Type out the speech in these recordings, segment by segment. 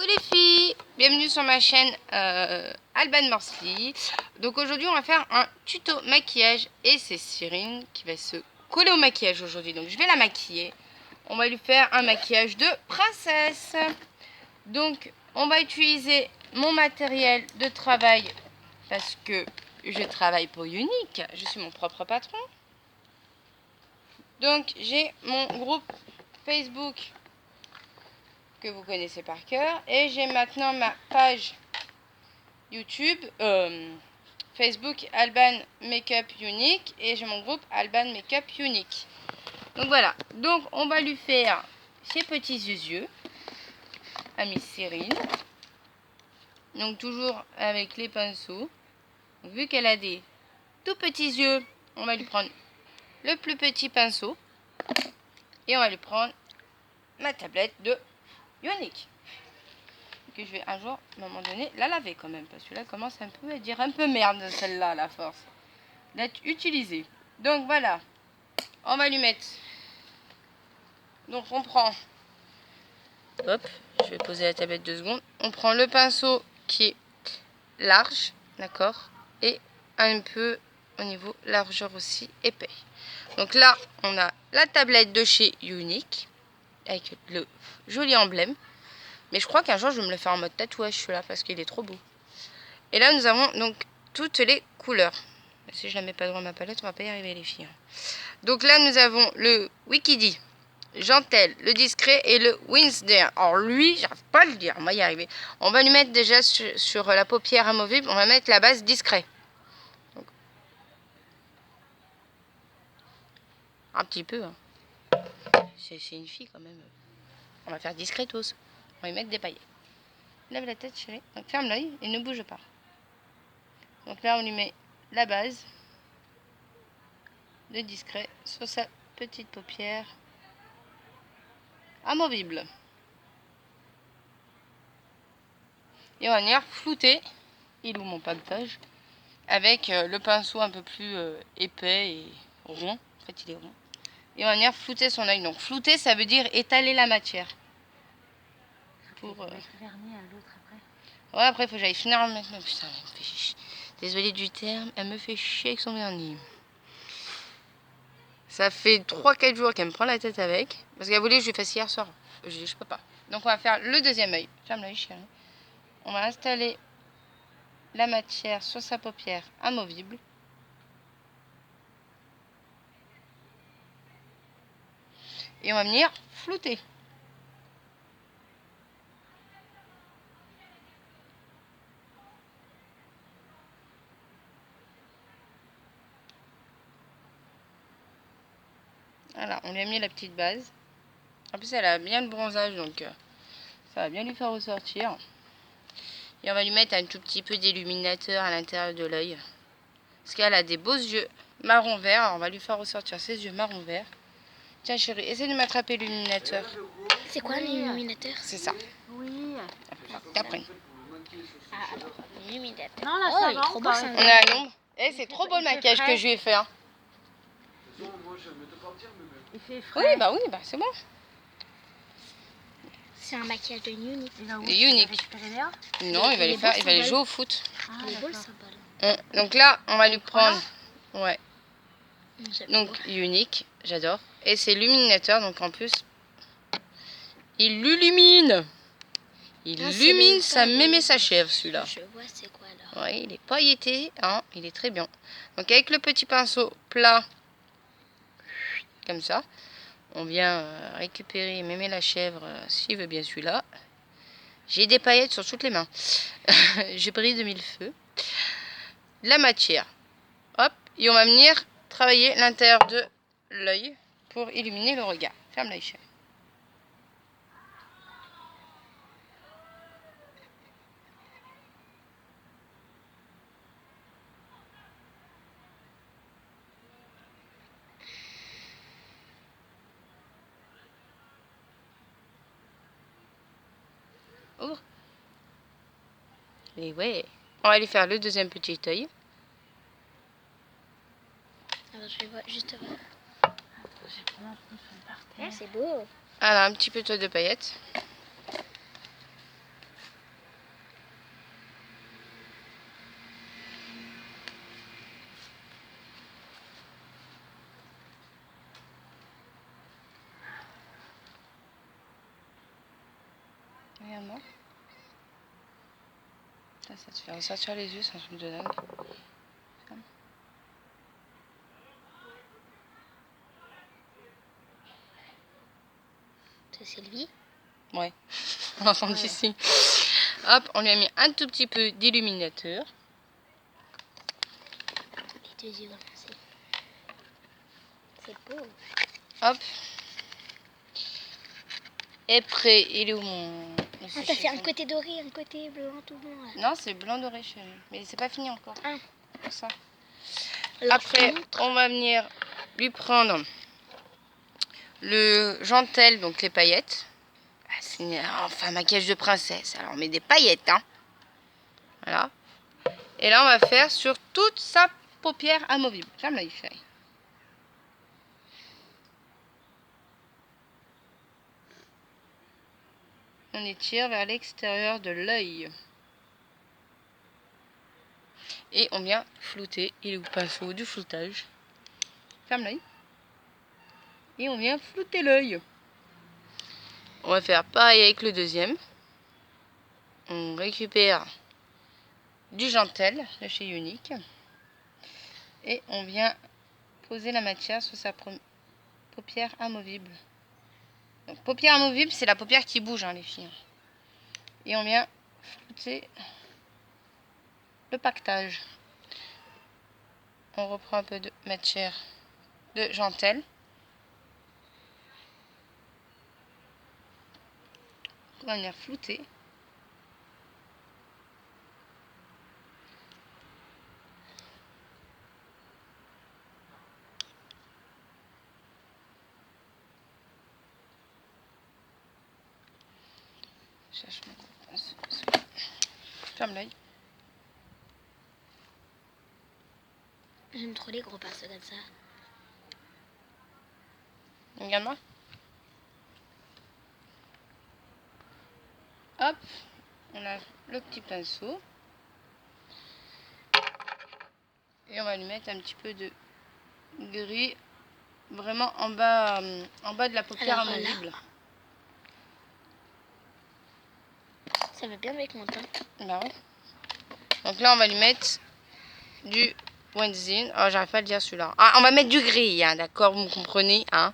Coucou les filles, bienvenue sur ma chaîne Alban Morsli. Donc aujourd'hui on va faire un tuto maquillage et c'est Cyrine qui va se coller au maquillage aujourd'hui. Donc je vais la maquiller, on va lui faire un maquillage de princesse. Donc on va utiliser mon matériel de travail parce que je travaille pour Unique, je suis mon propre patron. Donc j'ai mon groupe Facebook que vous connaissez par cœur et j'ai maintenant ma page YouTube Facebook Alban Makeup Unique et j'ai mon groupe Alban Makeup Unique. Donc voilà, donc on va lui faire ses petits yeux à Miss Cyrine, donc toujours avec les pinceaux. Donc, vu qu'elle a des tout petits yeux, on va lui prendre le plus petit pinceau et on va lui prendre ma tablette de Unique que je vais un jour, à un moment donné, la laver quand même, parce que là, elle commence un peu à dire un peu merde, celle-là, à la force d'être utilisée. Donc voilà, on va lui mettre, donc on prend, hop, je vais poser la tablette 2 secondes, on prend le pinceau qui est large, d'accord, et un peu au niveau largeur aussi épais. Donc là, on a la tablette de chez Unique, avec le joli emblème. Mais je crois qu'un jour, je vais me le faire en mode tatouage, celui-là, parce qu'il est trop beau. Et là, nous avons donc toutes les couleurs. Si je la mets pas devant ma palette, on va pas y arriver, les filles. Donc là, nous avons le Wikidi, Jantel, le discret et le Winsder. Alors lui, j'arrive pas à le dire, on va y arriver. On va lui mettre déjà sur la paupière amovible, on va mettre la base discret. Donc, un petit peu. Hein. C'est une fille quand même. On va faire discretos. On va lui mettre des paillettes. Lève la tête, chérie. Donc ferme l'œil et ne bouge pas. Donc là, on lui met la base de discret sur sa petite paupière amovible. Et on va venir flouter, il est où mon paquetage, avec le pinceau un peu plus épais et rond. En fait, il est rond. Et on va venir flouter son œil. Donc flouter, ça veut dire étaler la matière. Pour vernis à l'autre après. Ouais, après il faut que j'aille finir. Putain, elle me fait chier. Désolée du terme, elle me fait chier avec son vernis. Ça fait 3-4 jours qu'elle me prend la tête avec. Parce qu'elle voulait que je lui fasse hier soir. Je dis, je peux pas. Donc on va faire le deuxième œil. Ferme l'œil, chérie. On va installer la matière sur sa paupière amovible. Et on va venir flouter. Voilà, on lui a mis la petite base. En plus, elle a bien le bronzage, donc ça va bien lui faire ressortir. Et on va lui mettre un tout petit peu d'illuminateur à l'intérieur de l'œil. Parce qu'elle a des beaux yeux marron vert. Alors on va lui faire ressortir ses yeux marron vert. Tiens chérie, essaie de m'attraper l'illuminateur. C'est quoi l'illuminateur? C'est ça. Oui. T'apprennes. Ah, alors, l'illuminateur. Non, là, Oh, ça il est va, trop beau, ça. On est à l'ombre. Et c'est trop beau le maquillage que je lui ai fait. Hein. Il fait frais. Oui, bah c'est bon. C'est un maquillage de Unique. Unique. Non, il va les faire, il va les jouer au foot. Il est beau, le symbole. Donc là, on va lui prendre. Ouais. J'aime Donc beaucoup. Unique, j'adore. Et c'est l'illuminateur, donc en plus, il illumine. Il Ah, illumine c'est sa le- mémé sa chèvre, celui-là. Je vois c'est quoi alors. Ouais, il est pailleté, hein, il est très bien. Donc avec le petit pinceau plat, comme ça, on vient récupérer mémé la chèvre, s'il veut bien celui-là. J'ai des paillettes sur toutes les mains. Je brille de mille feux. La matière. Hop, et on va venir travailler l'intérieur de l'œil pour illuminer le regard. Ferme l'œil, chérie. Ouvre. Et ouais. On va lui faire le deuxième petit œil. Alors, je vais voir juste voir. J'ai pas l'impression de Ah, c'est beau. Alors, un petit peu de paillettes. Regarde-moi. Ça te fait ressortir les yeux, c'est un truc de dingue. C'est Sylvie. Ouais, on l'entend d'ici. Hop, on lui a mis un tout petit peu d'illuminateur. Les deux yeux comme ça. C'est beau. Hop. Et prêt, il est où mon... Ah, t'as fait un côté doré, un côté blanc, tout blanc. Là. Non, c'est blanc doré chérie. Mais c'est pas fini encore. Ah. Pour ça. Alors, après, on va venir lui prendre le jantel, donc les paillettes. Ah, c'est enfin un maquillage de princesse. Alors on met des paillettes, hein. Voilà. Et là, on va faire sur toute sa paupière amovible. Ferme l'œil, chérie. On étire vers l'extérieur de l'œil. Et on vient flouter. Il est où le pinceau du floutage? Ferme l'œil. Et on vient flouter l'œil. On va faire pareil avec le deuxième. On récupère du jantel de chez Unique. Et on vient poser la matière sur sa paupière amovible. Donc, paupière amovible, c'est la paupière qui bouge, hein, les filles. Et on vient flouter le pactage. On reprend un peu de matière de jantel. On va venir flouter. Cherche mon pinceau. Ferme l'œil. J'aime trop les gros pinceaux comme ça. Regarde-moi. Hop, on a le petit pinceau. Et on va lui mettre un petit peu de gris vraiment en bas de la paupière Alors, amovible. Ça va bien avec mon teint. Bah ouais. Donc là, on va lui mettre du Wenzin. Oh, j'arrive pas à le dire celui-là. Ah, on va mettre du gris, hein, d'accord, vous me comprenez, hein.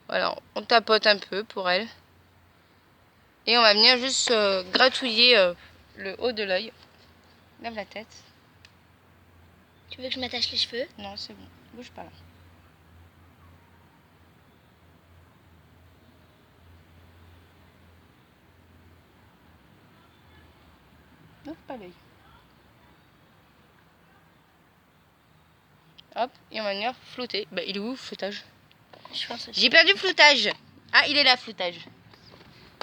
Voilà, on tapote un peu pour elle. Et on va venir juste gratouiller le haut de l'œil. Lève la tête. Tu veux que je m'attache les cheveux? Non, c'est bon. Bouge pas là. N'ouvre pas l'œil. Hop, et on va venir flouter. Bah, il est où le floutage? Je pense que J'ai perdu le floutage. Ah, il est là, floutage.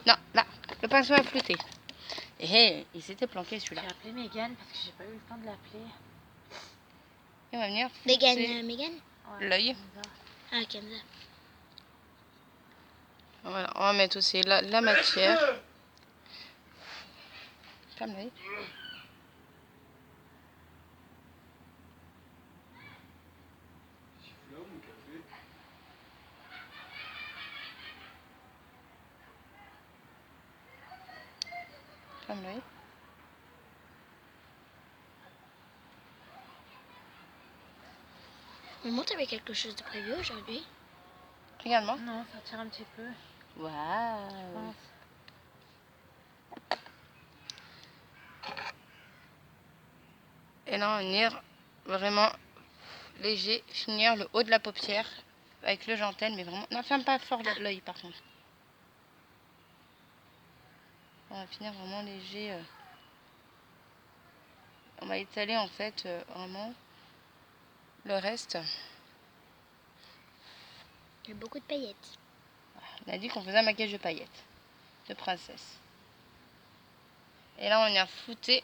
Non, là, le pinceau a flouté. Et il s'était planqué celui-là. J'ai appelé Mégane parce que j'ai pas eu le temps de l'appeler. Et on va venir flouter Mégane l'œil. Ah, Kenza. Voilà, on va mettre aussi la matière. Ferme l'œil. Ferme l'œil. Maman, t'avais quelque chose de prévu aujourd'hui? Regarde-moi. Non, ça tire un petit peu. Waouh. Et là, on va venir vraiment léger, finir le haut de la paupière avec le jantel, mais vraiment... Non, ferme pas fort l'œil par contre. On va finir vraiment léger. On va étaler en fait vraiment le reste. Il y a beaucoup de paillettes. On a dit qu'on faisait un maquillage de paillettes, de princesse. Et là, on vient flouter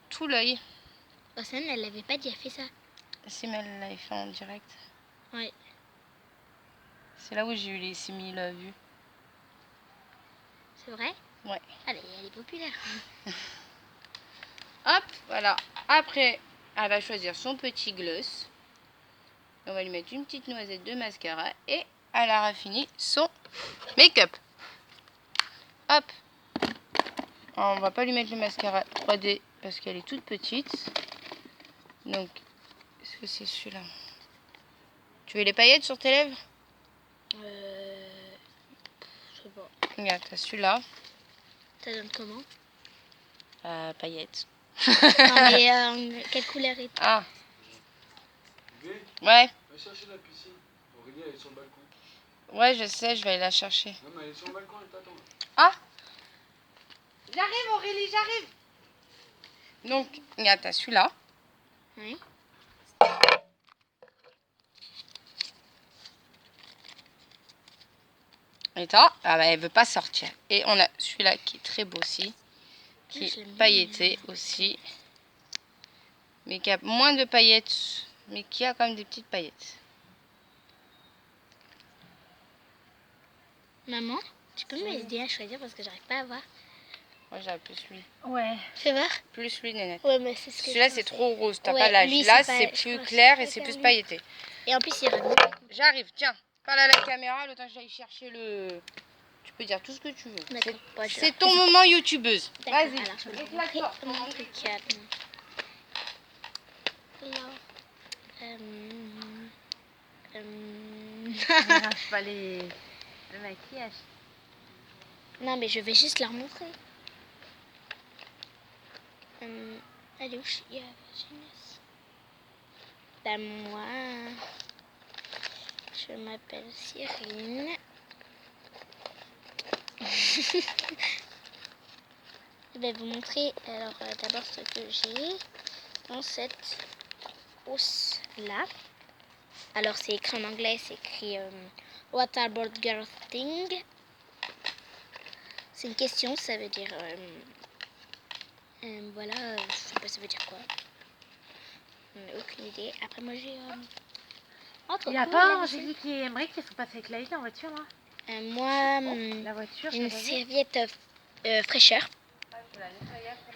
tout l'œil. Océane, elle l'avait pas déjà fait ça. Si, mais elle l'avait fait en direct. Ouais. C'est là où j'ai eu les 6000 vues. C'est vrai? Ouais. Allez, elle est populaire. Hop, voilà. Après, elle va choisir son petit gloss. On va lui mettre une petite noisette de mascara. Et elle aura fini son make-up. Hop. On va pas lui mettre le mascara 3D parce qu'elle est toute petite. Donc, est-ce que c'est celui-là? Tu veux les paillettes sur tes lèvres? Je sais pas. Regarde, t'as celui-là. Ça donne comment? Paillettes. Non mais quelle couleur est... Ah, Bébé, ouais. va chercher la piscine. Aurélie, elle est sur le balcon. Ouais, je sais, je vais aller la chercher. Non, mais elle est sur le balcon, elle t'attend. Ah! J'arrive, Aurélie, j'arrive! Donc, regarde, t'as celui-là. Oui. Et toi, ah bah, elle veut pas sortir. Et on a celui-là qui est très beau aussi. Qui Je l'aime est bien, pailleté aussi. Mais qui a moins de paillettes. Mais qui a quand même des petites paillettes. Maman, tu peux m'aider à choisir parce que j'arrive pas à voir. Moi, j'aurais plus lui. Ouais. Fais voir. Plus lui, Nénette. Ouais, mais c'est ce que Celui-là, je c'est pensais. trop rose. T'as Ouais, pas l'âge. lui, Là, c'est pas- c'est je plus pense- clair et je c'est plus préfère lui. pailleté. Et en plus, il revient. J'arrive, tiens. Parle à la caméra le temps que j'aille chercher le... Tu peux dire tout ce que tu veux. D'accord. Ouais, je C'est vais ton moment youtubeuse. D'accord, Vas-y, alors je vais éclate-toi. mon truc calme. Alors, On mélange pas le maquillage. non, mais je vais juste leur montrer. Elle est où? Il y a Virginie. Ben, moi, je m'appelle Cyrine. Je vais vous montrer alors d'abord ce que j'ai dans cette housse-là. Alors, c'est écrit en anglais, c'est écrit Waterboard Girl Thing. C'est une question, ça veut dire... voilà, je sais pas ça veut dire quoi. Aucune idée. Après, moi, j'ai... Il n'y a pas Angélique et Emmerich qui sont passés avec Laïd en voiture là? moi, La voiture, une je serviette fraîcheur.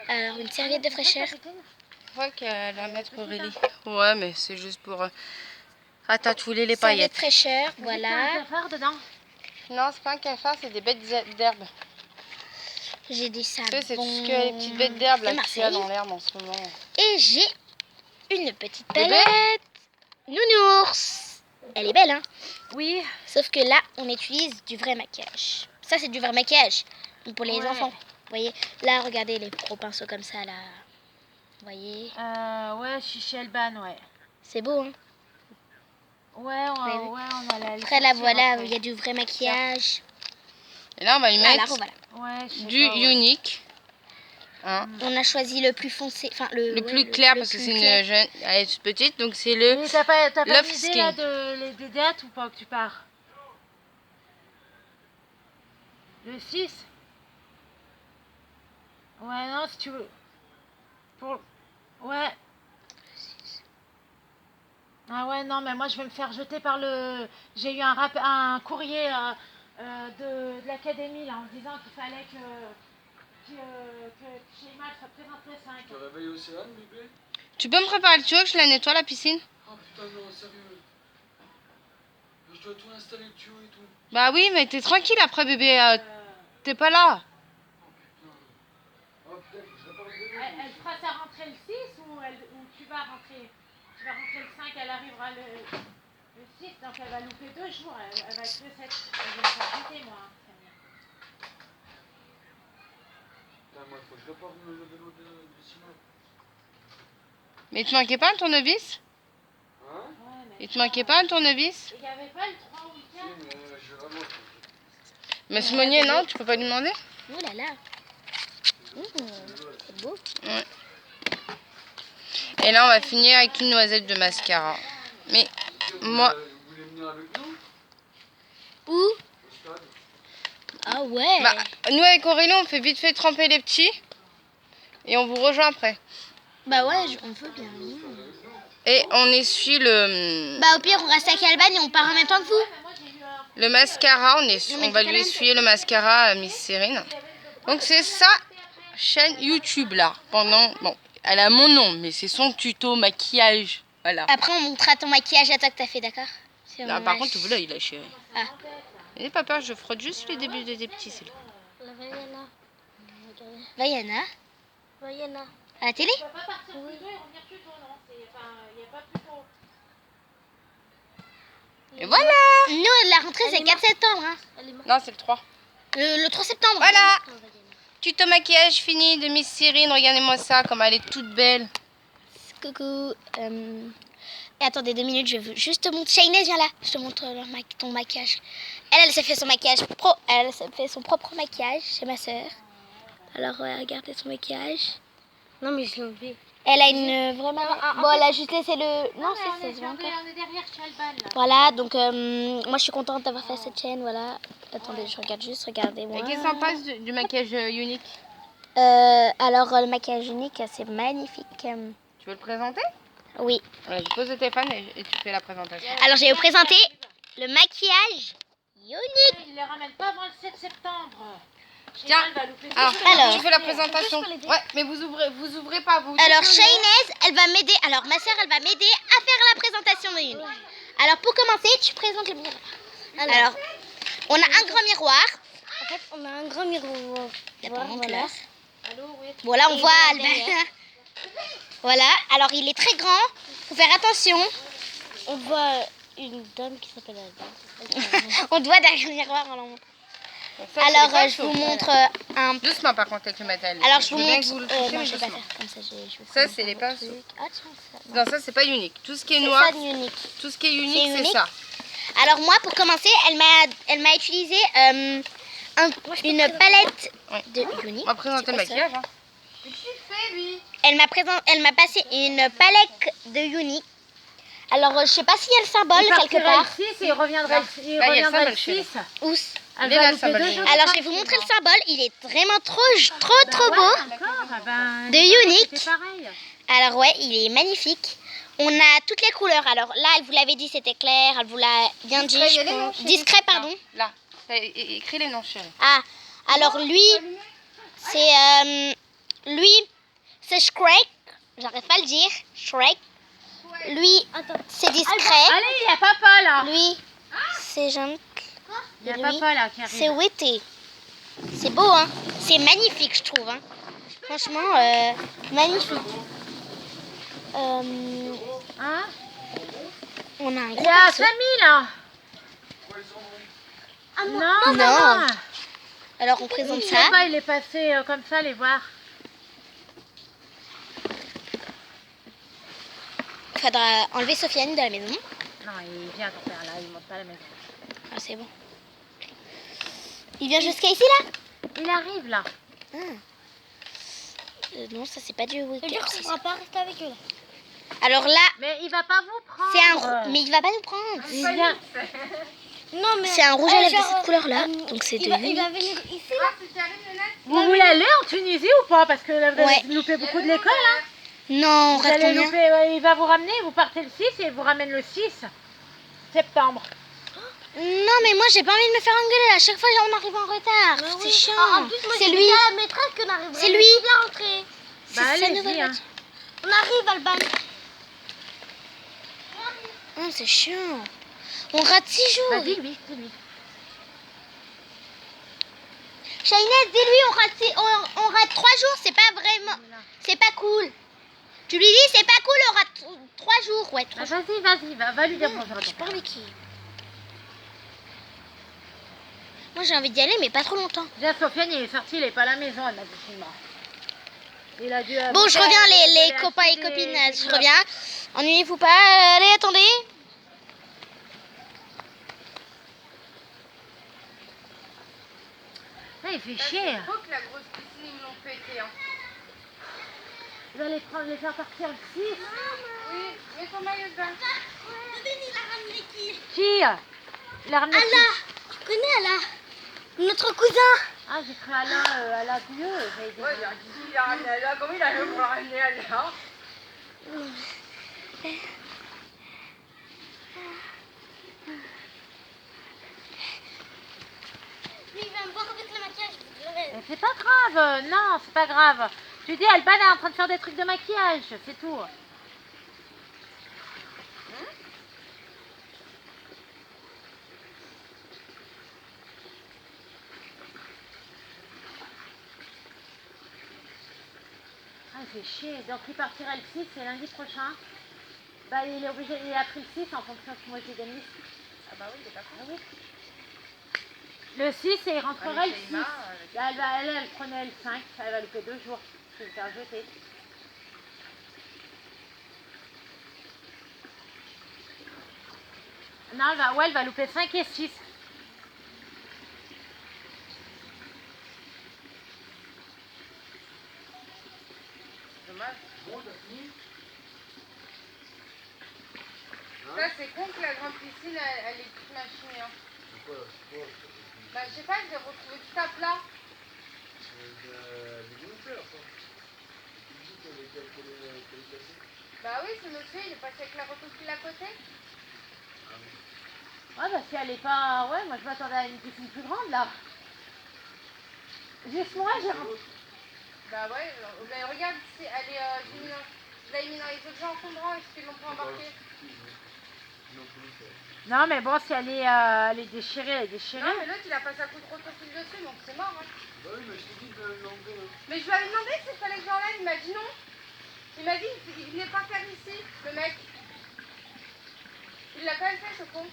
Alors, une serviette de fraîcheur. Je crois qu'elle va mettre Aurélie. Ouais, mais c'est juste pour ratatouiller les paillettes. Serviette fraîcheur, Voilà. voilà. Faire dedans. Non, c'est pas un cafard, c'est des bêtes d'herbe. J'ai des savons. Tu sais, c'est tout ce que les petites bêtes d'herbe là de qu'il y a Marseille. dans l'herbe en ce moment. Et j'ai une petite Bébé palette nounours. Elle est belle, hein? Oui. Sauf que là, on utilise du vrai maquillage. Ça, c'est du vrai maquillage pour les Ouais. enfants. Vous voyez? Là, regardez les gros pinceaux comme ça, là. Vous voyez? Ouais, je suis chez Elban, ouais. C'est beau, hein? Ouais, on a la. Après, là, voilà, il y a du vrai maquillage. Et là, on va lui Voilà, mettre revoilà. Ouais, je sais du pas, ouais. unique. Hein. On a choisi le plus foncé, enfin Le plus clair parce que plus c'est une clair. jeune, elle est toute petite, donc c'est le... Mais t'as pas Love une idée Skin. là des dates ou pas que tu pars? Le 6? Ouais, non, si tu veux. Pour... Ouais. Ah ouais, non, mais moi je vais me faire jeter par le... J'ai eu un courrier de l'académie là en disant qu'il fallait que Sheima soit présente le 5. Tu réveilles Océane, bébé? Tu peux me préparer, tu veux que je la nettoie la piscine? Oh putain, non, sérieux. Je dois tout installer, le tuyau et tout. Bah oui, mais t'es tranquille après bébé, t'es pas là. Oh putain, je l'ai pas réveillé. Elle fera sa rentrée le 6 ou tu vas rentrer? Tu vas rentrer le 5, elle arrivera le 6, donc elle va louper 2 jours. Elle va être le 7. Elle va me faire jeter, moi. Samir. Putain, moi, faut que je reparte le vélo de Simon. Mais il te manquait pas un tournevis? Hein? Ouais, mais Il te manquait pas un tournevis? il n'y avait pas le 3 ou le Si, 4? mais je vais vraiment. Mais Simonier, non, tu peux pas lui demander? Oh là là. C'est beau. Ouais. Et là, on va finir avec une noisette de mascara. Mais moi, Vous voulez venir avec nous? Où? Au stade? Ah ouais. bah, nous avec Aurélie, on fait vite fait tremper les petits. Et on vous rejoint après. Bah ouais, on veut bien. Et on essuie le Bah au pire, on reste avec Alban et on part en même temps que vous. le mascara. mais On va quand lui même. essuyer le mascara à Miss Cyrine. Donc c'est sa chaîne YouTube là. Pendant, bon, elle a mon nom, mais c'est son tuto maquillage. Voilà. Après, on montrera ton maquillage à toi que t'as fait, d'accord? C'est Là, mon par âge. contre, ouvre l'œil là, chérie. Ah. N'aie pas peur, je frotte juste les débuts des petits. C'est là. Vaiana. Vaiana. À la télé? Tu vas pas partir plus tôt et revenir plus tôt, non? Il n'y a pas plus tôt. Et voilà. Nous, la rentrée, Elle c'est est 4 septembre. Hein. Elle est morte. Non, c'est le 3. Le 3 septembre. Voilà. Non, Vaiana. Tuto maquillage fini de Miss Cyrine. Regardez-moi ça, comme elle est toute belle. Coucou. Et attendez 2 minutes, je veux juste te montrer. Shainez, viens là. Je te montre ton maquillage. Elle s'est fait son maquillage pro. Elle s'est fait son propre maquillage chez ma soeur. Alors, regardez son maquillage. Non, mais je l'ai enlevé. Elle a une vraiment. Bon, elle a juste laissé le. Non, on c'est est vraiment encore. derrière chez Alban, là. Voilà, donc moi je suis contente d'avoir fait cette chaîne. Voilà. Attendez, je regarde juste, regardez-moi. Et qu'est-ce qu'on passe du maquillage unique? Alors, le maquillage unique, c'est magnifique. Tu veux le présenter? Oui. Ouais, je pose le téléphone et tu fais la présentation. Alors, je vais vous présenter le maquillage unique. Il les ramène pas avant le 7 septembre. Tiens. Sheila, elle va louper Alors, ça. Alors. tu fais la présentation. Ouais, mais vous ouvrez pas, vous. Alors, Shainez, elle va m'aider. Alors, ma soeur, elle va m'aider à faire la présentation de unique. Alors, pour commencer, tu présentes le miroir. Alors, on a un grand miroir. En fait, on a un grand miroir. Voilà. Allô, oui. Voilà, on Et voit voilà, Albin. derrière. Voilà, alors il est très grand. Faut faire attention. On voit une dame qui s'appelle Alban. On doit derrière le miroir en l'en montrant. Ça, c'est Alors, les je vous pinceaux. montre un. Doucement, par contre, avec le matériel. Alors, je vous veux bien montre. que vous le touchiez, Non, mais je vais pas doucement. faire comme ça. Je vous Ça, montre c'est un les autre pinceaux. truc. Ah, tiens, ça. Non, ça, c'est pas unique. Tout ce qui est C'est noir, ça d'unique. tout ce qui est unique, c'est unique. ça. Alors, moi, pour commencer, elle m'a utilisé une palette Ouais. de unique. On va présenter le C'est quoi ça? maquillage. Hein. Qu'est-ce qu'il fait, lui? Elle m'a passé une palette de unique. Alors, je sais pas s'il y a le symbole quelque part. Le 6 et il reviendrait, Non. Là, il y a le le symbole, 6. Où Elle Il est va là, le louper symbole. 2 jours. Alors, je vais vous montrer le symbole. Il est vraiment trop beau. D'accord, ben, De unique. c'est pareil. Alors, ouais, il est magnifique. On a toutes les couleurs. Alors là, elle vous l'avait dit, c'était clair. Elle vous l'a bien dit. Discret, il y a je les noms, pense. chérie. Discret, pardon. Là, là. T'as écrit les noms, chérie. Ah, alors lui, c'est Shrek. J'arrive pas à le dire. Shrek. Lui, c'est discret. Allez, il y a papa là. Lui, c'est gentil. Il y a Lui, papa là qui arrive. c'est Witty. C'est beau, hein. C'est magnifique, je trouve. Hein. Franchement, magnifique. Hein? On a un Il gros y a pinceau. Samy là. Non, Non. Alors, on présente ça. Papa, il est passé comme ça, les voir. Il faudra enlever Sofiane de la maison. Non, il vient ton père là, il monte pas à la maison. Ah, c'est bon. Il vient jusqu'à ici, là? Il arrive là. Ah. Non, ça, c'est pas du Wicker. On va pas rester avec eux là. Alors là, Mais il va pas vous prendre. c'est un... Mais il va pas nous prendre. Il vient. Non, mais. C'est un rouge à lèvres de genre, cette couleur-là. Donc, c'est de il va unique. venir ici là. Vous voulez aller en Tunisie ou pas? Parce que là, vous Ouais. avez loupé beaucoup de l'école. Hein. Non, on Vous rate allez combien? louper, ouais, il va vous ramener, vous partez le 6 et il vous ramène le 6 septembre. Non, mais moi, j'ai pas envie de me faire engueuler. À chaque fois, on arrive en retard. C'est chiant. Ah, en plus, moi, C'est j'ai lui. dit à la maîtresse qu'on arriverait. C'est lui. toute la rentrée. C'est Bah, sa allez-y, nouvelle hein. voiture. On arrive, Alban. Ah, c'est chiant. On rate 6 jours. Bah, dis-lui, dis-lui. Shainez, dis-lui, on rate 3 jours. C'est pas vraiment... C'est pas cool. Tu lui dis, c'est pas cool, on rate 3 jours. Ouais, 3 Bah, jours. vas-y, va lui dire bonjour. à Je ton père. parle avec qui? Moi, j'ai envie d'y aller, mais pas trop longtemps. Déjà, Sofiane, il est sorti, il est pas à la maison, elle m'a dit chez moi. Il a dû. Bon, je reviens, les copains et copines. Je reviens. Ennuyez-vous pas. Allez, attendez. Ah, il fait chier. Faut que la grosse piscine, ils me l'ont pété. Hein. Vous allez les faire partir le 6. Oui, mets ton maillot de bain. Il a ramené qui? Qui? Il a ramené qui? Allah. Tu connais Allah? Notre cousin. Ah, j'ai cru Alain Dieu. J'avais dit- Ouais, il a dit, il a ramené là. Comment il a fait pour la ramener là? Lui, il va me voir avec le maquillage. Mais c'est pas grave, non, c'est pas grave. Tu dis, Alban est en train de faire des trucs de maquillage, c'est tout. Ah, il fait chier. Donc il partira le 6, c'est lundi prochain. Bah, il est obligé, il a pris le 6 en fonction de ce que moi j'ai gagné. Ah bah oui, il est pas con. Ah oui. Le 6 et il rentrera Ah, mais le 6. Shaima, Là, elle prenait le 5, elle va louper 2 jours. Je vais le faire jeter. Non, elle va louper 5 et 6. dommage. Bon, t'as fini? Ça, c'est con que la grande piscine, elle est toute machinée. Hein. Pourquoi? Bah, je sais pas, je l'ai retrouvé tout à plat. Les gonfleurs, ça. Tu dis qu'elle est cassée? Bah oui, ce monsieur, il est passé avec la rotopile à côté. Ah oui. Ouais, bah si elle est pas. Ouais, moi je m'attendais à une piscine plus grande là. Juste moi, j'ai. Bah ouais, mais regarde, si elle est. Je l'ai mis dans les autres gens encombrants, est-ce qu'ils l'ont pas embarqué? Non plus, ça. Non, mais bon, si elle est déchirée, elle est déchirée. Non, mais l'autre, il a passé un coup de rotopile dessus, donc c'est mort. Hein. Bah oui, mais je t'ai dit de l'enlever. Hein. Mais je lui avais demandé s'il fallait que j'enlève, il m'a dit non. Il m'a dit il venait pas faire ici, le mec. Il l'a quand même fait, ce con.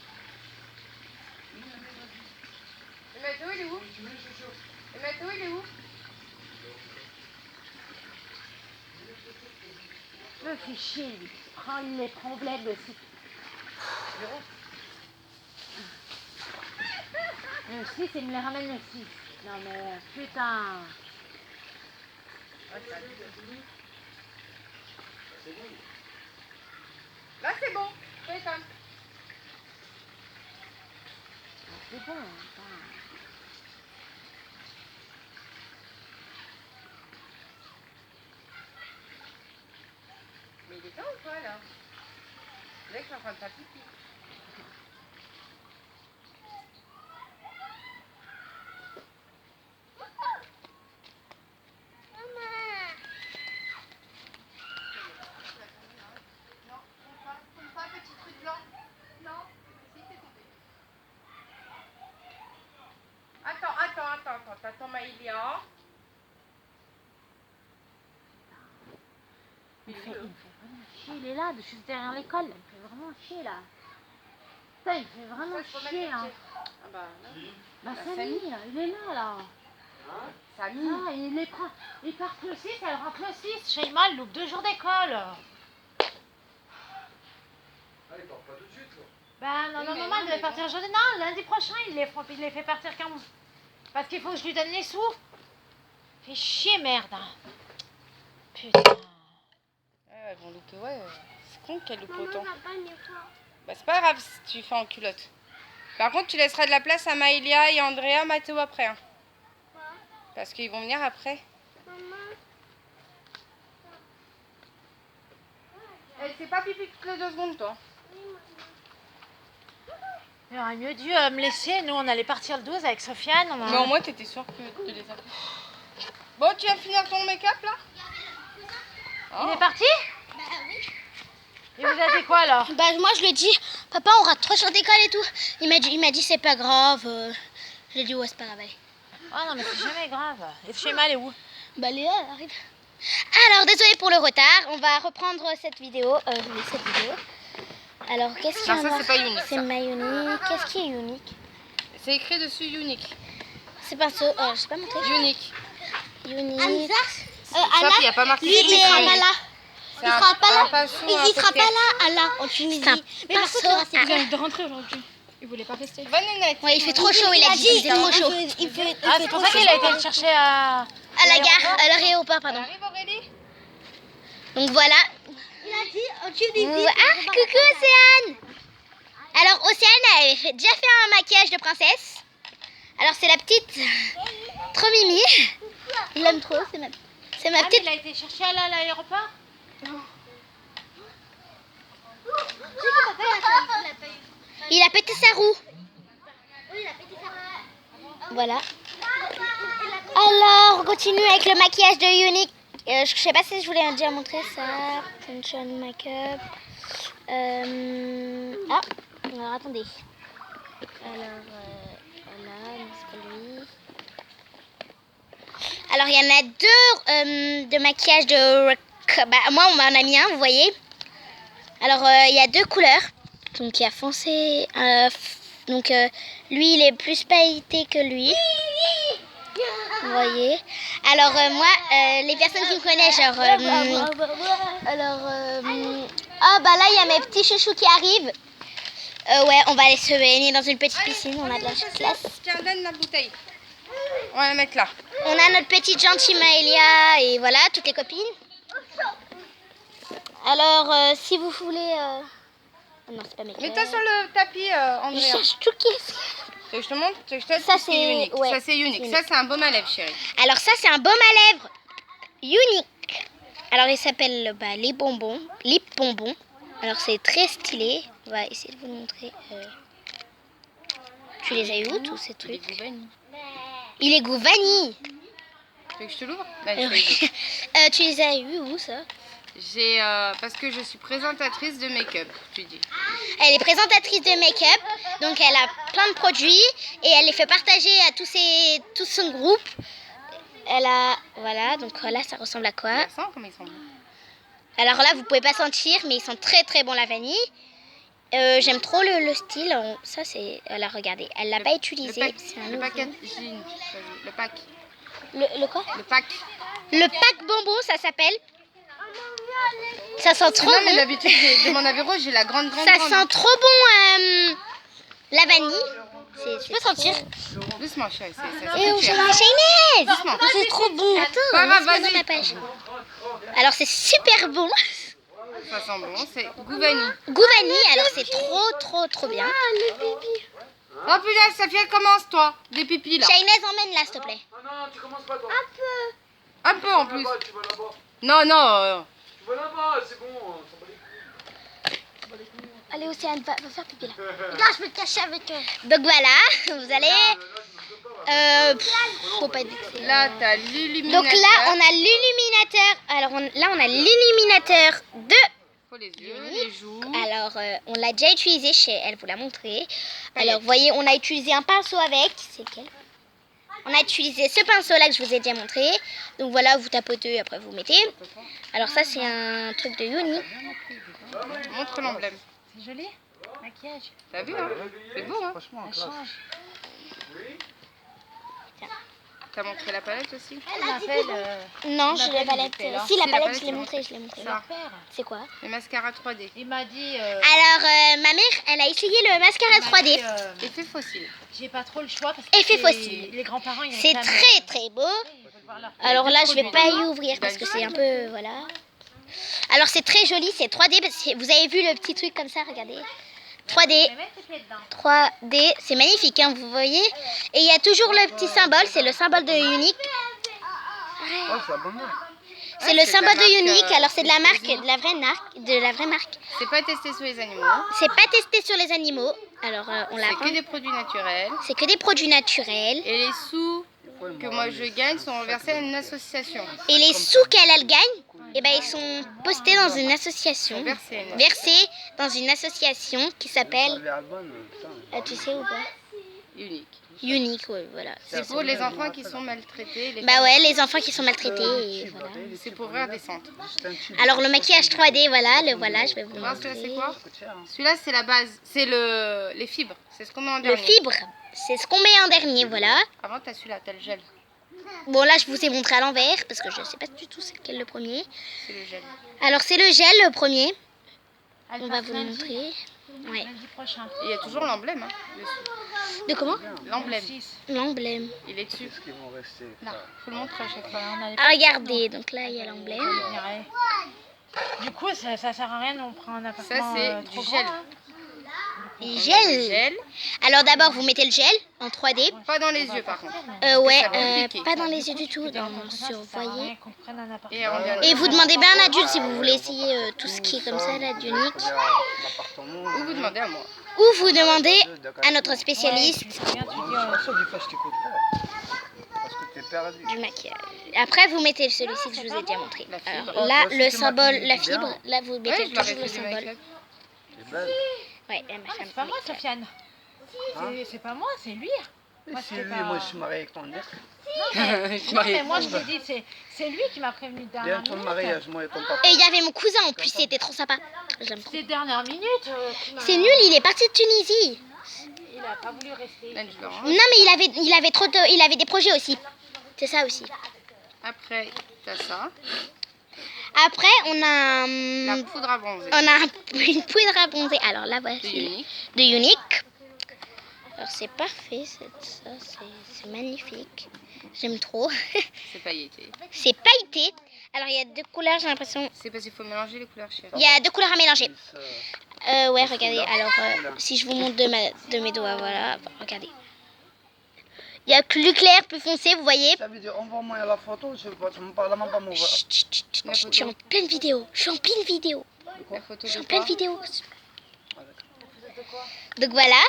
Et Mathéo, il est où? Tu mets les chaussures? Et Mathéo, il est où? Le fait chier, lui. Prends les problèmes de site. Le 6, il me les ramène le 6. Non, mais putain. C'est bon. Là, c'est bon. C'est comme. C'est bon. Putain. Mais il est temps ou quoi, là? Le mec est en train de faire pipi. Non, tombe pas, petit truc blanc. Non, si, t'es tombé. Attends. T'attends Maïlia. Il me fait vraiment chier, il est là, juste derrière l'école. Il me fait vraiment chier, là. Putain, il me fait vraiment Ça, je peux mettre chier, le hein. pied. Ah bah, non. Bah, Bah, Samy, il est là, là. Hein? Samy. Ah, il les prend. Il part le 6, elle rentre le 6. Shaima, elle loupe 2 jours d'école. Ah, il part pas tout de suite, là. Bah, non, Oui, non, mais non, non, elle devait mais partir jeudi. Non, lundi prochain, il les fait partir quand. Parce qu'il faut que je lui donne les sous. Fait chier, merde. Putain. Ouais, elles vont louper, ouais. C'est con qu'elles loupent autant. pas une fois. Bah, c'est pas grave si tu fais en culotte. Par contre, tu laisseras de la place à Maïlia et Andrea, Mathéo après. Hein. Parce qu'ils vont venir après. Maman. Elle fait pas pipi toutes les 2 secondes, toi. Il aurait mieux dû me laisser. Nous, on allait partir le 12 avec Sofiane. Mais au moins, t'étais sûre de les appeler. Bon, tu vas finir ton make-up, là? Il est Oh. parti? Bah oui. Et vous avez quoi, alors? Bah moi je lui ai dit, papa on rate 3 jours d'école et tout. Il m'a dit c'est pas grave. Je lui ai dit ouais c'est pas grave. Allez. Oh non, mais c'est jamais grave. Et Shaima, elle est où? Bah Léa elle arrive. Alors désolé pour le retard, on va reprendre cette vidéo. Alors qu'est-ce qu'il y Non, en ça, a? c'est pas unique, C'est ça. ma unique. Qu'est-ce qui est unique? C'est écrit dessus unique. C'est pas ça. Je sais pas montrer. Unique. Unique. Sauf qu'il n'y a pas marqué Lui il unique. sera pas là. C'est Il un- sera pas là. un passou, Il un sera poker. pas là Allah en Tunisie. Mais par contre Il vient de rentrer aujourd'hui. Il voulait pas rester. Bonne nénette. ouais, il fait trop chaud, il a dit qu'il faisait trop chaud. Ah, c'est pour ça qu'il a été le chercher à... À la gare, à l'aéroport, Elle pardon. arrive, Aurélie? Donc voilà. Il a dit en Tunisie. Ah, coucou Océane. Alors Océane avait déjà fait un maquillage de princesse. Alors c'est la petite, trop mimi. Il l'aime trop, c'est ma Ah, mais petite. il a été chercher à l'aéroport? Il a pété sa roue. Voilà. Alors on continue avec le maquillage de Unique. Je sais pas si je voulais déjà montrer ça. Tension Makeup. Ah, alors attendez. Alors, voilà, c'est pas lui. Alors, il y en a deux de maquillage de... Bah, moi, on m'en a mis un, vous voyez. Alors, il y a deux couleurs. Donc, il y a foncé. Donc, lui, il est plus pailleté que lui. Vous voyez. Alors, moi, les personnes qui me connaissent, genre... ah, bah là, il y a mes petits chouchous qui arrivent. Ouais, on va aller se baigner dans une petite piscine. On a de la classe. Tiens, donne la bouteille. On va la mettre là. On a notre petite gentille Maëlia et voilà, toutes les copines. Alors, si vous voulez... Non, c'est pas mes Mets-toi sur le tapis, Je Andrea. cherche tout qu'est-ce. Tu veux que je te montre? Tu veux que je te Ça, montre? c'est- unique. ouais, Ça, c'est unique. unique. Ça, c'est un baume à lèvres, chérie. Alors ça, c'est un baume à lèvres unique. Alors, il s'appelle les bonbons, Lip Bonbons. Alors, c'est très stylé. On va essayer de vous le montrer. Tu les as eu où, tous ces Il est trucs? goût vanille. Il est goût vanille. Tu veux que je te l'ouvre? Bah, je te l'ouvre. Tu les as eu où, ça? J'ai parce que je suis présentatrice de make-up, tu dis. Elle est présentatrice de make-up, donc elle a plein de produits et elle les fait partager à tout son groupe. Elle a, voilà, donc là ça ressemble à quoi? Tu sens comment ils sont bons. Alors là vous pouvez pas sentir, mais ils sont très très bons la vanille. J'aime trop le style. Ça c'est, là regardez, elle l'a pas utilisé. C'est un le nouveau. packaging, le pack. Le quoi? Le pack. Le pack bonbon, ça s'appelle. Ça sent trop Non, mais bon. d'habitude, de mon apéro, j'ai la grande. Ça sent trop bon la vanille. Tu peux sentir? Doucement, chérie. Ça Et on fait change cuire. la chaînette. Doucement. C'est trop bon. Attends, Pas grave, laisse-moi dans vas-y. ma page. Alors c'est super bon. Ça sent bon, c'est goût vanille. Goût vanille, alors c'est trop bien. Oh putain, Safia, commence toi. Des pipis là. Shainez, emmène là s'il te plaît. Ah non, tu commences pas toi. Un peu en plus. Là-bas, tu vas là-bas. Non, Tu vas là-bas, c'est bon. Ça va les couilles. Allez Océane, va faire pipi là. Regarde, je peux te cacher avec eux. Donc voilà, vous allez... faut pas être vexé. Là, t'as l'illuminateur. Donc là, on a l'illuminateur. Alors là, on a l'illuminateur de... Faut les yeux, les joues. Alors, on l'a déjà utilisé chez elle, vous l'a montré. Alors, vous voyez, on a utilisé un pinceau avec. C'est lequel? On a utilisé ce pinceau-là que je vous ai déjà montré. Donc voilà, vous tapotez et après vous mettez. Alors ça, c'est un truc de Uni. Montre l'emblème. C'est joli. Maquillage. T'as vu, hein? C'est beau, hein? Ça change. T'as montré la palette aussi? Elle m'appelle Non, La je l'ai palette, palette. il était là. Si, la Si, la palette, palette, je l'ai c'est montré, je l'ai montré. Ça. père. C'est quoi? Le mascara 3D. Il m'a dit. Alors, ma mère, elle a essayé le mascara 3D. Effet fossile. J'ai pas trop le choix parce que Effet c'est- fossile. les grands-parents ils C'est réclament, très beau. ils veulent voir leur Alors là, je vais produits pas dedans. y ouvrir parce que c'est un peu... Voilà. Alors, c'est très joli, c'est 3D. Parce que vous avez vu le petit truc comme ça, regardez. 3D. Mais mets tes pieds dedans. 3D, c'est magnifique, hein, vous voyez. Et il y a toujours le petit symbole, c'est le symbole de Unique. Oh, c'est abonné. C'est le c'est de la symbole de marque, Unique, alors c'est de la marque, Disney. de la vraie marque, de la vraie marque. C'est pas testé sur les animaux. C'est pas testé sur les animaux, alors on l'a C'est pas. que des produits naturels. C'est que des produits naturels. Et les sous que moi je gagne sont reversés à une association. Et les sous qu'elle gagne, eh ben, ils sont postés dans une association, Versés à une versés dans une association qui s'appelle, Les albums, putain. tu sais ou pas? unique. Unique, ouais, voilà. C'est pour les enfants qui sont maltraités. Les Bah ouais, les enfants qui sont maltraités, et voilà. C'est pour ouvrir des centres. Alors le maquillage 3D, voilà, je vais vous Voir celui-là, c'est montrer. quoi? Celui-là, c'est la base. C'est les fibres. C'est ce qu'on met en Le dernier. fibre, c'est ce qu'on met en dernier, voilà. Avant, t'as celui-là, t'as le gel. Bon là, je vous ai montré à l'envers, parce que je sais pas du tout c'est lequel le premier. C'est le gel. Alors c'est le gel, le premier. Elle On va passe vous le lundi. montrer. Ouais. Lundi prochain. Et il y a toujours l'emblème, hein, dessus. De comment? L'emblème. Le 6. L'emblème. Il est dessus. Ils vont rester. Là, faut le montrer à chaque fois. On a les Ah, regardez, donc là il y a l'emblème. Ouais. Du coup, ça sert à rien, on prend un appartement c'est trop du grand, gel. hein. Et On met gel. le gel. Alors d'abord vous mettez le gel en 3D. Pas dans les yeux, par contre. Ouais, ça va piquer. pas dans les yeux du tout, Dans dans, le sur, ça vous sert à voyez. rien qu'on prenne un appartement. Et en dernier. Et vous demandez bien à un adulte si vous voulez essayer tout ce qui est comme ça, là, d'unique. Ou vous demandez à moi. Ou vous demandez à notre spécialiste Tu viens, tu dis, Ça, du fois, je t'écoute pas. Parce que t'es perdu. du maquillage. Après vous mettez celui-ci que je vous ai déjà montré. La fibre. Alors là, toi aussi, le tu symbole, maquilles la bien. fibre, là vous mettez Ouais, je leur ai toujours le fait du symbole. make-up. C'est belle. Ouais, là, ma femme c'est pas moi, fait le make-up. Sofiane. C'est pas moi, c'est lui. Moi, C'est c'était lui, pas- moi je suis marié avec ton ex. Je suis Non, mariée. mais moi, je t'ai dit, c'est lui qui m'a prévenu de dernière Viens ton minute. mariage, moi et ton papa. Et il y avait mon cousin en plus, c'était trop sympa. J'aime trop. C'est dernière minute. Qui m'a- C'est nul, il est parti de Tunisie. Il a pas voulu rester. Là, je le range. Non mais il avait trop de, il avait des projets aussi. C'est ça aussi. Après, t'as ça. Après on a La poudre à bronzer. une poudre à bronzer. Alors là C'est voici unique. de Unique. Alors c'est parfait, c'est magnifique. J'aime trop. C'est pailleté. C'est pailleté. Alors il y a deux couleurs, j'ai l'impression. C'est parce qu'il faut mélanger les couleurs, chérie. Il y a deux couleurs à mélanger. Ça, Ouais, regardez. Alors si je vous montre de mes doigts, voilà. Regardez. Il y a plus clair, plus foncé, vous voyez. ça veut dire envoie-moi la photo, je ne parle même pas mon voix. Chut, chut, chut, chut, La chut, je suis en pleine vidéo. Je suis en pleine vidéo. La photo Je suis en de pleine quoi? vidéo. Donc voilà.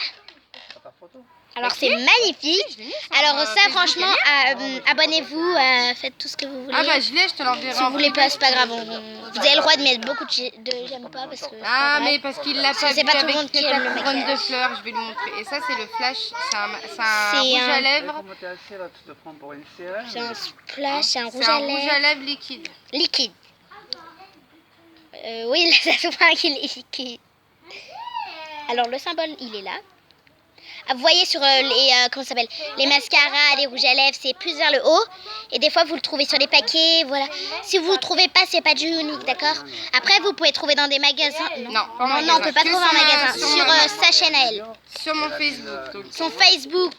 Ta photo. Alors c'est magnifique. Je l'ai mis sur, Alors ça Facebook, franchement, elle est abonnez-vous, faites tout ce que vous voulez. Ah bah je l'ai, je te l'enverrai. Si vous voulez pas, c'est pas grave. Vous avez le droit de mettre beaucoup de j'aime pas parce que c'est Ah pas mais grave. parce qu'il l'a pas C'est vu pas tout le avec monde qui ta aime le couronne de maquillage. fleurs, je vais le montrer. Et ça c'est le flash, c'est un C'est rouge à un- lèvres. Comment t'es assis là, tu te prends pour une sirène. C'est un splash, c'est un C'est rouge un à rouge lèvres à lèvres liquide. liquide. Oui, là ça se voit qu'il est liquide. Alors le symbole, il est là. Ah, vous voyez sur comment ça s'appelle, les mascaras, les rouges à lèvres, c'est plus vers le haut. Et des fois, vous le trouvez sur les paquets, voilà. Si vous le trouvez pas, c'est pas du unique, d'accord. Après, vous pouvez trouver dans des magasins. Non, pas en Non, magasin. on peut pas Que trouver en sur ma- magasin. sur Sur ma- sa chaîne à elle. Sur mon Facebook, donc Son Facebook,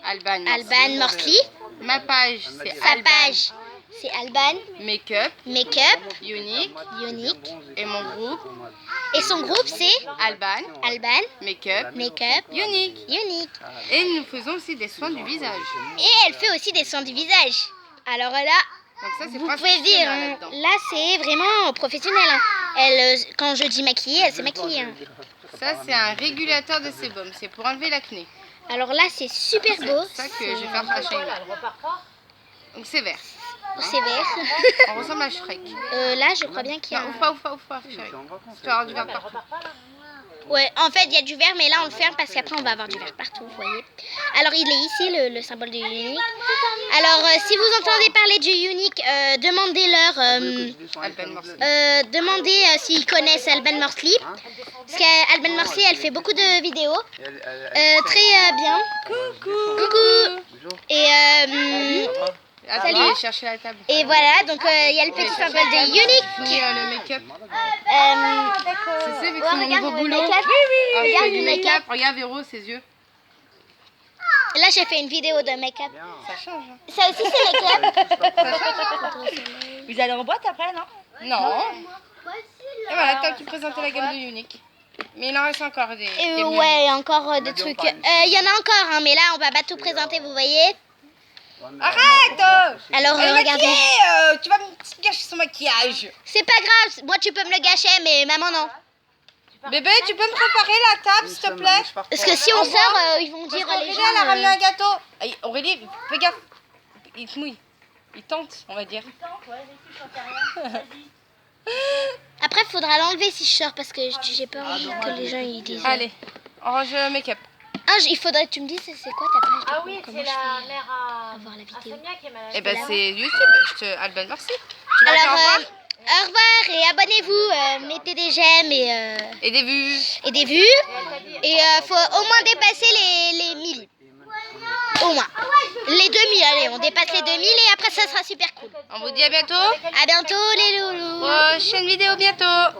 Alban. Alban Morsley. Ma page, c'est Sa Alban page, c'est Alban Make-up, Makeup, Unique. Unique. Et mon groupe, Et son groupe, c'est Alban Alban Make-up, Makeup Unique. Unique. Et nous faisons aussi des soins du visage. Et elle fait aussi des soins du visage. Alors là, Donc ça, c'est vous pouvez professionnel dire, hein, là-dedans. là c'est vraiment professionnel. Hein. Elle, quand je dis maquiller, elle s'est maquillée. Hein. Ça, c'est un régulateur de sébum. C'est pour enlever l'acné. Alors là, c'est super beau. C'est ça que je vais faire à Shaima. Elle repart pas. Donc c'est vert. C'est vert. On ressemble à Shrek. Là, je crois bien qu'il y a. Non, ouf pas, chérie. C'est en vacances. Tu vas avoir du vert Elle partout. repart pas là. Ouais, en fait, il y a du vert, mais là, on le ferme parce qu'après, on va avoir du vert partout, vous voyez. Alors, il est ici, le symbole du unique. Alors, si vous entendez parler du unique, demandez-leur. Alban Morsley. Demandez s'ils connaissent Alban Morsley. Parce qu'Alban Morsley, elle fait beaucoup de vidéos. Très bien. Coucou. Bonjour. Et, Attends, je vais chercher la table. et voilà, donc il y a le petit symbole de unique. Fini le make-up. Euh, C'est vu que c'est mon nouveau boulot. make-up. Ah, je Regarde fais du le make-up. make-up. Regarde Véro, ses yeux. Là, j'ai fait une vidéo de make-up. Ça change. Hein. Ça aussi, c'est make-up. Vous allez en boîte après, non? Non. Et voilà, t'as pu présenter la gamme de Unique. Mais il en reste encore des. Et des ouais, encore des trucs. Il y en a encore, hein, mais là, on va pas tout présenter, vous voyez. Arrête. Alors, regardez. Tu vas me gâcher son maquillage. C'est pas grave, moi, tu peux me le gâcher, mais maman, non. Bébé, tu peux me préparer la table, s'il te plaît? Parce que si on sort, ils vont Parce dire les qu'Aurélie, gens. elle a ramené un gâteau. Aïe, Aurélie, fais gaffe. Il te mouille. Il tente, on va dire. Après, il faudra l'enlever si je sors parce que j'ai peur que les gens ils disent. Allez, on range le make-up. Ah, il faudrait que tu me dises c'est quoi ta page. Ah oui, Comment c'est je la fais mère à voir la vidéo. Samia qui est malade. Eh ben, c'est YouTube. Alban, merci. Tu vas dire Alors, au revoir au revoir et abonnez-vous, mettez des j'aime Et des vues. et des vues. Et faut au moins dépasser les 1000. Au moins. Les 2000, allez, on dépasse les 2000 et après ça sera super cool. On vous dit à bientôt. À bientôt les loulous. Prochaine vidéo bientôt.